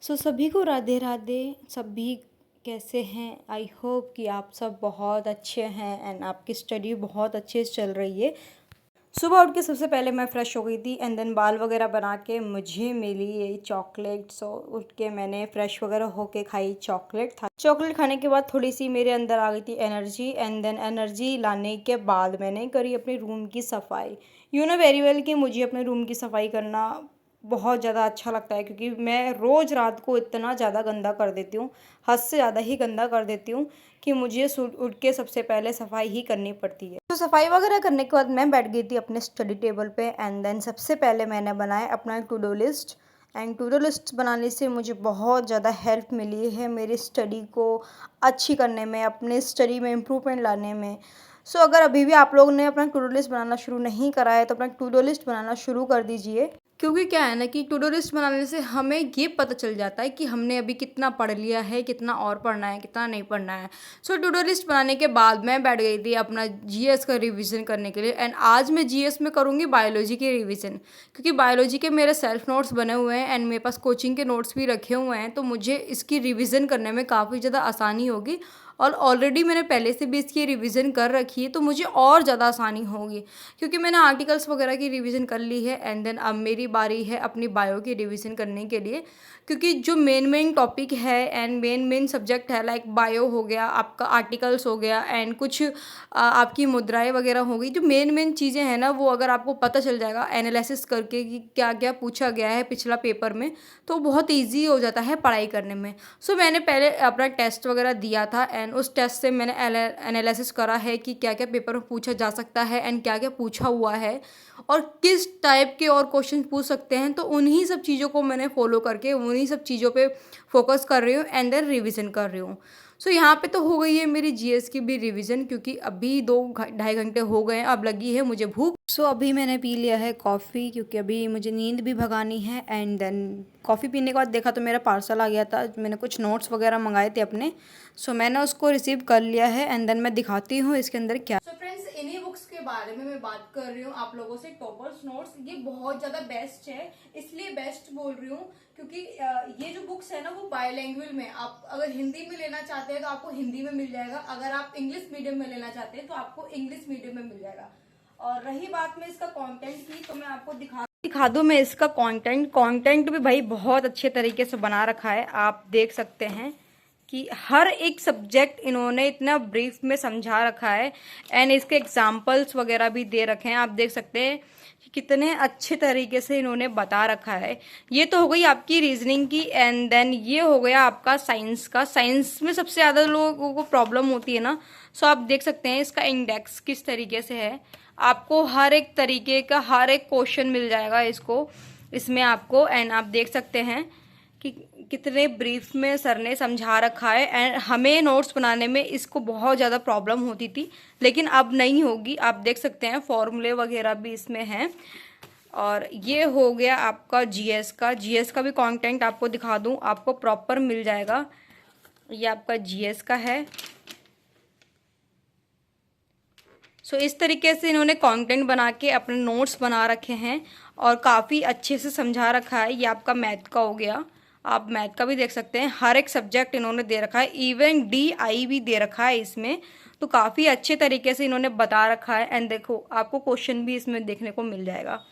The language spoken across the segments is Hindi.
सभी को राधे राधे। सभी कैसे हैं? आई होप कि आप सब बहुत अच्छे हैं एंड आपकी स्टडी बहुत अच्छे से चल रही है। सुबह उठ के सबसे पहले मैं फ़्रेश हो गई थी एंड देन बाल वगैरह बना के मुझे मिली ये चॉकलेट। सो उठ के मैंने फ़्रेश वगैरह होके खाई चॉकलेट। चॉकलेट खाने के बाद थोड़ी सी मेरे अंदर आ गई थी एनर्जी एंड देन एनर्जी लाने के बाद मैंने करी अपने रूम की सफाई। यू नो वेरी वेल कि मुझे अपने रूम की सफाई करना बहुत ज़्यादा अच्छा लगता है, क्योंकि मैं रोज़ रात को इतना ज़्यादा गंदा कर देती हूँ, हद से ज़्यादा ही गंदा कर देती हूँ कि मुझे उठ के सबसे पहले सफाई ही करनी पड़ती है। तो सफाई वगैरह करने के बाद मैं बैठ गई थी अपने स्टडी टेबल पे एंड देन सबसे पहले मैंने बनाया अपना to do list. And to do list बनाने से मुझे बहुत ज़्यादा हेल्प मिली है मेरी स्टडी को अच्छी करने में, अपने स्टडी में इम्प्रूवमेंट लाने में। सो अगर अभी भी आप लोगों ने अपना टू डू लिस्ट बनाना शुरू नहीं करा है तो अपना टू डू लिस्ट बनाना शुरू कर दीजिए। क्योंकि क्या है ना कि टू डू लिस्ट बनाने से हमें ये पता चल जाता है कि हमने अभी कितना पढ़ लिया है, कितना और पढ़ना है, कितना नहीं पढ़ना है। सो टू डू लिस्ट बनाने के बाद मैं बैठ गई थी अपना जीएस का रिवीजन करने के लिए। एंड आज मैं जीएस में करूँगी बायोलॉजी के रिवीजन, क्योंकि बायोलॉजी के मेरे सेल्फ नोट्स बने हुए हैं एंड मेरे पास कोचिंग के नोट्स भी रखे हुए हैं, तो मुझे इसकी रिवीजन करने में काफ़ी ज़्यादा आसानी होगी। और ऑलरेडी मैंने पहले से भी इसकी रिवीजन कर रखी है, तो मुझे और ज़्यादा आसानी होगी, क्योंकि मैंने आर्टिकल्स वगैरह की रिवीजन कर ली है। एंड देन अब मेरी बारी है अपनी बायो की रिवीजन करने के लिए, क्योंकि जो मेन टॉपिक है एंड मेन सब्जेक्ट है, लाइक बायो हो गया, आपका आर्टिकल्स हो गया एंड कुछ आपकी मुद्राएं वगैरह हो गई, जो मेन चीज़ें हैं ना, वो अगर आपको पता चल जाएगा एनालिसिस करके कि क्या क्या पूछा गया है पिछला पेपर में, तो बहुत ईजी हो जाता है पढ़ाई करने में। सो मैंने पहले अपना टेस्ट वगैरह दिया था एंड उस टेस्ट से मैंने एनालिसिस करा है कि क्या क्या पेपर में पूछा जा सकता है एंड क्या क्या पूछा हुआ है और किस टाइप के और क्वेश्चन पूछ सकते हैं। तो उन्हीं सब चीज़ों को मैंने फॉलो करके उन्हीं सब चीज़ों पे फोकस कर रही हूँ एंड देन रिवीजन कर रही हूँ। सो यहाँ पे तो हो गई है मेरी जीएस की भी रिवीजन, क्योंकि अभी 2 ढाई घंटे हो गए हैं, अब लगी है मुझे भूख। सो अभी मैंने पी लिया है कॉफ़ी, क्योंकि अभी मुझे नींद भी भगानी है। एंड देन कॉफ़ी पीने के बाद देखा तो मेरा पार्सल आ गया था, मैंने कुछ नोट्स वगैरह मंगाए थे अपने। सो मैंने उसको रिसीव कर लिया है एंड देन मैं दिखाती हूँ इसके अंदर क्या। सो फ्रेंड्स, इन्हीं बुक्स के बारे में मैं बात कर रही हूँ आप लोगों से। टॉपर्स नोट्स ये बहुत ज़्यादा बेस्ट है, इसलिए बेस्ट बोल रही हूँ क्योंकि ये जो बुक्स है ना वो बायलैंग्वेज में, आप अगर हिंदी में लेना चाहते हैं तो आपको हिंदी में मिल जाएगा, अगर आप इंग्लिश मीडियम में लेना चाहते हैं तो आपको इंग्लिश मीडियम में मिल जाएगा। और रही बात में इसका कंटेंट की, तो मैं आपको दिखा दूं मैं इसका कंटेंट भी भाई बहुत अच्छे तरीके से बना रखा है। आप देख सकते हैं कि हर एक सब्जेक्ट इन्होंने इतना ब्रीफ में समझा रखा है एंड इसके एग्जाम्पल्स वगैरह भी दे रखे हैं। आप देख सकते हैं कि कितने अच्छे तरीके से इन्होंने बता रखा है। ये तो हो गई आपकी रीजनिंग की एंड देन ये हो गया आपका साइंस का। साइंस में सबसे ज़्यादा लोगों को प्रॉब्लम होती है ना, सो आप देख सकते हैं इसका इंडेक्स किस तरीके से है। आपको हर एक तरीके का हर एक क्वेश्चन मिल जाएगा इसमें आपको। एंड आप देख सकते हैं कि कितने ब्रीफ में सर ने समझा रखा है। एंड हमें नोट्स बनाने में इसको बहुत ज़्यादा प्रॉब्लम होती थी, लेकिन अब नहीं होगी। आप देख सकते हैं फॉर्मूले वगैरह भी इसमें हैं। और ये हो गया आपका जीएस का भी कंटेंट आपको दिखा दूं, आपको प्रॉपर मिल जाएगा। ये आपका जीएस का है। सो इस तरीके से इन्होंने कंटेंट बना के अपने नोट्स बना रखे हैं और काफ़ी अच्छे से समझा रखा है। ये आपका मैथ का हो गया, आप मैथ का भी देख सकते हैं। हर एक सब्जेक्ट इन्होंने दे रखा है, इवन DI भी दे रखा है इसमें, तो काफ़ी अच्छे तरीके से इन्होंने बता रखा है। एंड देखो आपको क्वेश्चन भी इसमें देखने को मिल जाएगा।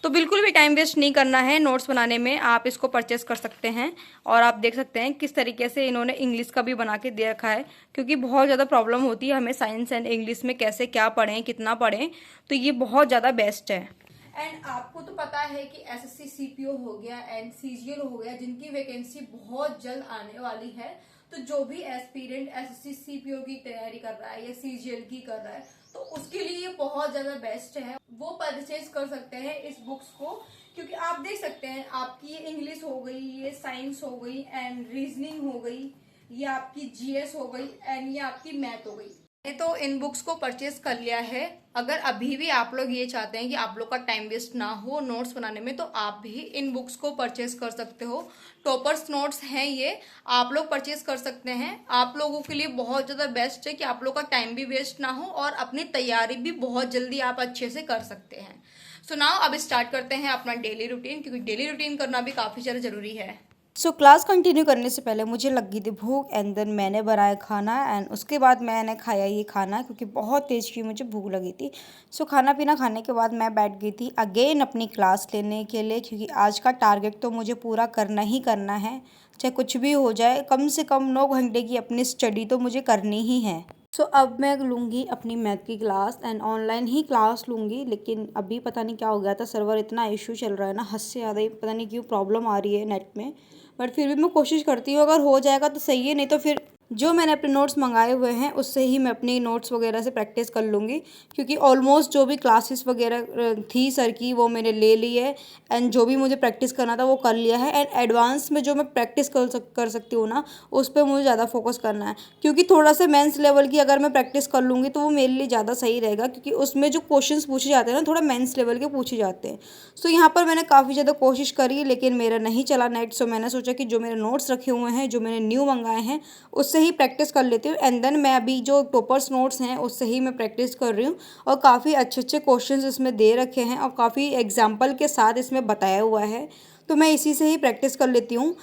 तो बिल्कुल भी टाइम वेस्ट नहीं करना है नोट्स बनाने में, आप इसको परचेस कर सकते हैं। और आप देख सकते हैं किस तरीके से इन्होंने इंग्लिश का भी बना के दे रखा है, क्योंकि बहुत ज़्यादा प्रॉब्लम होती है हमें साइंस एंड इंग्लिश में कैसे क्या पढ़ें, कितना पढ़ें, तो ये बहुत ज़्यादा बेस्ट है। एंड आपको तो पता है कि एसएससी सीपीओ हो गया एंड सीजीएल हो गया, जिनकी वैकेंसी बहुत जल्द आने वाली है। तो जो भी एस्पिरेंट एसएससी सीपीओ की तैयारी कर रहा है या सीजीएल की कर रहा है, तो उसके लिए ये बहुत ज्यादा बेस्ट है। वो परचेज कर सकते हैं इस बुक्स को, क्योंकि आप देख सकते हैं आपकी ये इंग्लिश हो गई, ये साइंस हो गई एंड रीजनिंग हो गई, ये आपकी जीएस हो गई एंड ये आपकी मैथ हो गई। मैंने तो इन बुक्स को परचेज कर लिया है। अगर अभी भी आप लोग ये चाहते हैं कि आप लोग का टाइम वेस्ट ना हो नोट्स बनाने में, तो आप भी इन बुक्स को परचेज कर सकते हो। टॉपर्स नोट्स हैं ये, आप लोग परचेज कर सकते हैं। आप लोगों के लिए बहुत ज़्यादा बेस्ट है कि आप लोग का टाइम भी वेस्ट ना हो और अपनी तैयारी भी बहुत जल्दी आप अच्छे से कर सकते हैं। सो नाउ अब स्टार्ट करते हैं अपना डेली रूटीन, क्योंकि डेली रूटीन करना भी काफ़ी ज़्यादा ज़रूरी है। सो क्लास कंटिन्यू करने से पहले मुझे लगी थी भूख एंड देन मैंने बनाया खाना एंड उसके बाद मैंने खाया ये खाना क्योंकि बहुत तेज़ की मुझे भूख लगी थी। सो खाना पीना खाने के बाद मैं बैठ गई थी अगेन अपनी क्लास लेने के लिए क्योंकि आज का टारगेट तो मुझे पूरा करना ही करना है, चाहे कुछ भी हो जाए। कम से कम 9 घंटे की अपनी स्टडी तो मुझे करनी ही है। सो अब मैं लूँगी अपनी मैथ की class and online he class लूँगी, लेकिन अभी पता नहीं क्या हो गया था, सर्वर इतना इशू चल रहा है ना, हद से ज़्यादा ही पता नहीं क्यों प्रॉब्लम आ रही है नेट में। बट फिर भी मैं कोशिश करती हूँ, अगर हो जाएगा तो सही है, नहीं तो फिर जो मैंने अपने नोट्स मंगाए हुए हैं उससे ही मैं अपनी नोट्स वगैरह से प्रैक्टिस कर लूँगी क्योंकि ऑलमोस्ट जो भी क्लासेस वगैरह थी सर की वो मैंने ले ली है एंड जो भी मुझे प्रैक्टिस करना था वो कर लिया है एंड एडवांस में जो मैं प्रैक्टिस कर सकती हूँ ना, उस पर मुझे ज़्यादा फोकस करना है क्योंकि थोड़ा सा मेंस लेवल की अगर मैं प्रैक्टिस कर लूँगी तो वो मेरे लिए ज़्यादा सही रहेगा क्योंकि उसमें जो क्वेश्चंस पूछे जाते हैं ना थोड़ा मेंस लेवल के पूछे जाते हैं। सो यहाँ पर मैंने काफ़ी ज़्यादा कोशिश करी लेकिन मेरा नहीं चला नेट। सो मैंने सोचा कि जो मेरे नोट्स रखे हुए हैं, जो मैंने न्यू मंगाए हैं, उससे ही प्रैक्टिस कर लेती हूँ एंड देन मैं अभी जो टॉपर्स नोट्स हैं उससे ही मैं प्रैक्टिस कर रही हूँ और काफ़ी अच्छे अच्छे क्वेश्चंस इसमें दे रखे हैं और काफ़ी एग्जाम्पल के साथ इसमें बताया हुआ है, तो मैं इसी से ही प्रैक्टिस कर लेती हूँ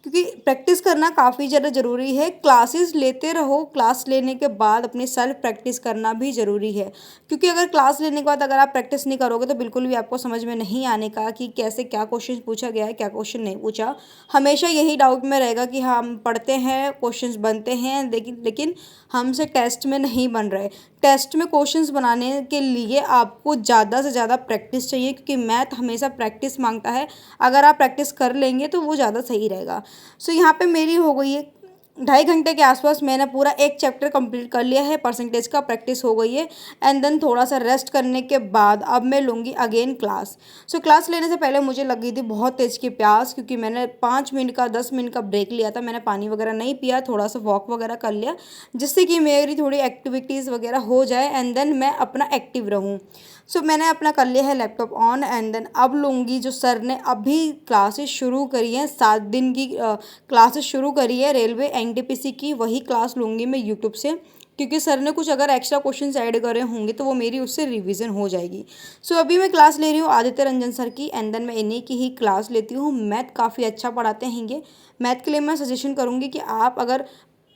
क्योंकि प्रैक्टिस करना काफ़ी ज़्यादा ज़रूरी है। क्लासेस लेते रहो, क्लास लेने के बाद अपनी सेल्फ प्रैक्टिस करना भी ज़रूरी है क्योंकि अगर क्लास लेने के बाद अगर आप प्रैक्टिस नहीं करोगे तो बिल्कुल भी आपको समझ में नहीं आने का कि कैसे क्या क्वेश्चन पूछा गया है, क्या क्वेश्चन नहीं पूछा। हमेशा यही डाउट में रहेगा कि हाँ, हम पढ़ते हैं, क्वेश्चंस बनते हैं, लेकिन लेकिन हमसे टेस्ट में नहीं बन रहे। टेस्ट में क्वेश्चंस बनाने के लिए आपको ज़्यादा से ज़्यादा प्रैक्टिस चाहिए क्योंकि मैथ हमेशा प्रैक्टिस मांगता है। अगर आप प्रैक्टिस कर लेंगे तो वो ज़्यादा सही रहेगा। सो यहाँ पे मेरी हो गई है 2.5 घंटे के आसपास मैंने पूरा एक चैप्टर कंप्लीट कर लिया है, परसेंटेज का प्रैक्टिस हो गई है एंड देन थोड़ा सा रेस्ट करने के बाद अब मैं लूँगी अगेन क्लास। सो क्लास लेने से पहले मुझे लगी थी बहुत तेज़ की प्यास क्योंकि मैंने 5 मिनट का 10 मिनट का ब्रेक लिया था। मैंने पानी वगैरह नहीं पिया, थोड़ा सा वॉक वगैरह कर लिया जिससे कि मेरी थोड़ी एक्टिविटीज़ वगैरह हो जाए एंड देन मैं अपना एक्टिव रहूँ। सो मैंने अपना कर लिया है लैपटॉप ऑन एंड देन अब लूँगी जो सर ने अभी क्लासेस शुरू करी हैं, 7 दिन की क्लासेस शुरू करी है रेलवे एनटीपीसी की, वही क्लास लूँगी मैं यूट्यूब से क्योंकि सर ने कुछ अगर एक्स्ट्रा क्वेश्चंस ऐड करे होंगे तो वो मेरी उससे रिवीजन हो जाएगी। सो अभी मैं क्लास ले रही हूँ आदित्य रंजन सर की एंड देन मैं इन्हीं की ही क्लास लेती हूँ। मैथ काफ़ी अच्छा पढ़ाते हैं ये। मैथ के लिए मैं सजेशन करूँगी कि आप अगर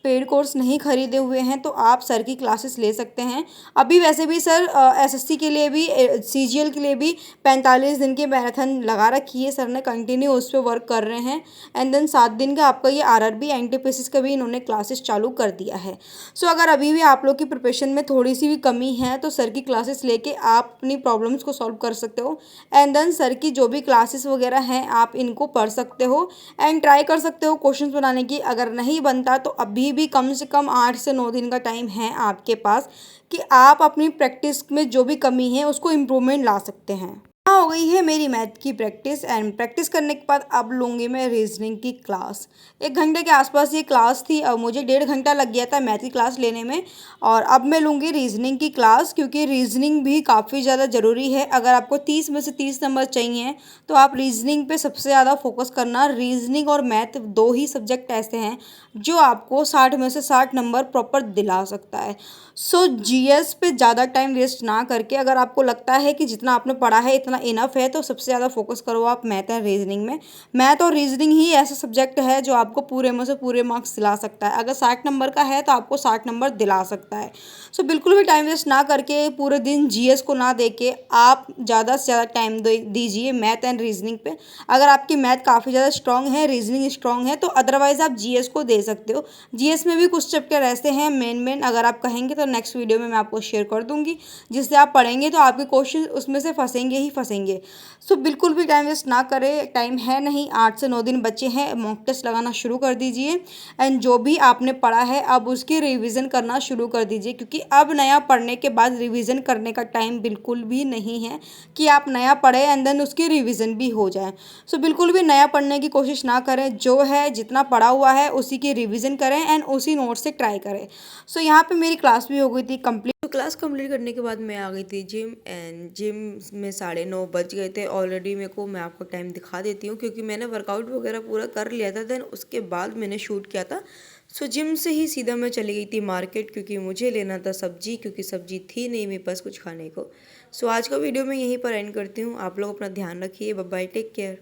पेड कोर्स नहीं खरीदे हुए हैं तो आप सर की क्लासेस ले सकते हैं। अभी वैसे भी सर एसएससी के लिए भी सीजीएल के लिए भी 45 दिन की मैराथन लगा रखी है, सर ने कंटिन्यू उस पर वर्क कर रहे हैं एंड देन 7 दिन का आपका ये आरआरबी एनटीपीसी का भी इन्होंने क्लासेस चालू कर दिया है। सो अगर अभी भी आप लोग की प्रिपरेशन में थोड़ी सी भी कमी है तो सर की क्लासेस लेके आप अपनी प्रॉब्लम्स को सॉल्व कर सकते हो एंड देन सर की जो भी क्लासेस वगैरह हैं आप इनको पढ़ सकते हो एंड ट्राई कर सकते हो क्वेश्चंस बनाने की। अगर नहीं बनता तो अभी भी कम से कम 8 से 9 दिन का टाइम है आपके पास कि आप अपनी प्रैक्टिस में जो भी कमी है उसको इम्प्रूवमेंट ला सकते हैं। हो गई है मेरी मैथ की प्रैक्टिस एंड प्रैक्टिस करने के बाद अब लूँगी मैं रीजनिंग की क्लास। 1 घंटे के आसपास ये क्लास थी, अब मुझे 1.5 घंटा लग गया था मैथ की क्लास लेने में और अब मैं लूँगी रीजनिंग की क्लास क्योंकि रीजनिंग भी काफ़ी ज़्यादा ज़रूरी है। अगर आपको 30 में से 30 नंबर चाहिए तो आप रीजनिंग पे सबसे ज़्यादा फोकस करना। रीजनिंग और मैथ 2 ही सब्जेक्ट ऐसे हैं जो आपको 60 में से 60 नंबर प्रॉपर दिला सकता है। सो जीएस पे ज़्यादा टाइम वेस्ट ना करके अगर आपको लगता है कि जितना आपने पढ़ा है इतना इनफ है तो सबसे ज़्यादा फोकस करो आप मैथ एंड रीजनिंग में। मैथ और रीजनिंग ही ऐसा सब्जेक्ट है जो आपको पूरे में से पूरे मार्क्स दिला सकता है। अगर 60 नंबर का है तो आपको 60 नंबर दिला सकता है। सो बिल्कुल भी टाइम वेस्ट ना करके पूरे दिन जीएस को ना दे के आप ज़्यादा से ज़्यादा टाइम दीजिए मैथ एंड रीजनिंग पे। अगर आपकी मैथ काफ़ी ज़्यादा स्ट्रॉन्ग है, रीजनिंग स्ट्रॉन्ग है तो अदरवाइज़ आप जीएस को दे सकते हो। जीएस में भी कुछ चैप्टर ऐसे हैं मेन अगर आप कहेंगे तो नेक्स्ट वीडियो में मैं आपको शेयर कर दूंगी, जिससे आप पढ़ेंगे तो आपके क्वेश्चन उसमें से फंसेंगे ही फंसेंगे। सो बिल्कुल भी टाइम वेस्ट ना करें, टाइम है नहीं, 8 से 9 दिन बचे हैं, मॉक टेस्ट लगाना शुरू कर दीजिए एंड जो भी आपने पढ़ा है अब उसकी रिवीजन करना शुरू कर दीजिए क्योंकि अब नया पढ़ने के बाद रिवीजन करने का टाइम बिल्कुल भी नहीं है कि आप नया पढ़ें एंड देन उसकी रिवीजन भी हो जाए। सो बिल्कुल भी नया पढ़ने की कोशिश ना करें, जो है जितना पढ़ा हुआ है उसी की रिवीजन करें एंड उसी नोट से ट्राई करें। सो यहाँ पे मेरी क्लास भी हो गई थी कंप्लीट। तो क्लास कंप्लीट करने के बाद मैं आ गई थी जिम एंड जिम में 9:30 बज गए थे ऑलरेडी। मेरे को मैं आपको टाइम दिखा देती हूँ क्योंकि मैंने वर्कआउट वगैरह पूरा कर लिया था, देन उसके बाद मैंने शूट किया था। सो जिम से ही सीधा मैं चली गई थी मार्केट क्योंकि मुझे लेना था सब्जी, क्योंकि सब्जी थी नहीं मेरे पास कुछ खाने को। सो आज का वीडियो मैं यहीं पर एंड करती हूँ। आप लोग अपना ध्यान रखिए, बाय बाय, टेक केयर।